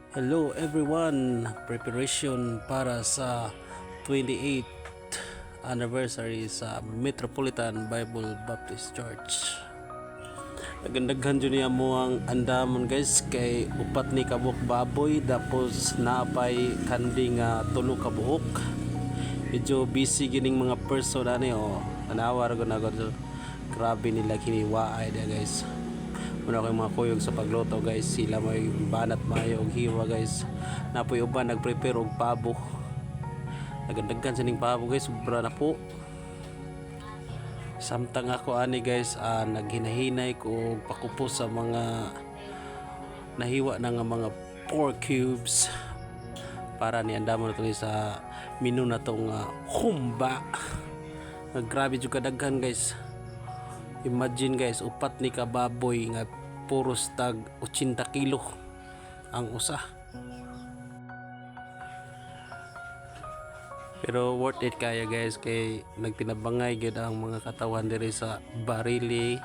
Hello everyone! Preparation para sa 28th anniversary sa Metropolitan Bible Baptist Church. Nagandaghan dyan niya mo ang andamon guys kay upat ni kabuk baboy tapos napay kandi nga tulo ka buhok. Medyo busy gining mga person ani anawar ko na ko. Grabe nila kiniwaay dia guys. Muna ko yung mga kuyog sa pagluto guys, sila may banat maayo og hiwa guys. Napoy uban nagprepare og pabo. Nagandaghan sining pabo guys, sobra na po. Samtang ako ani guys, naghinahinay ko og pakupo sa mga nahiwa na nga mga pork cubes para ni andamo na to sa menu na tong humba. Grabe jud kadaghan guys. Imagine guys, upat ni kababoy nga puros tag 80 kilo ang usa. Pero worth it kaya guys kay nagtinabangay gyud ang mga katawan diri sa Barili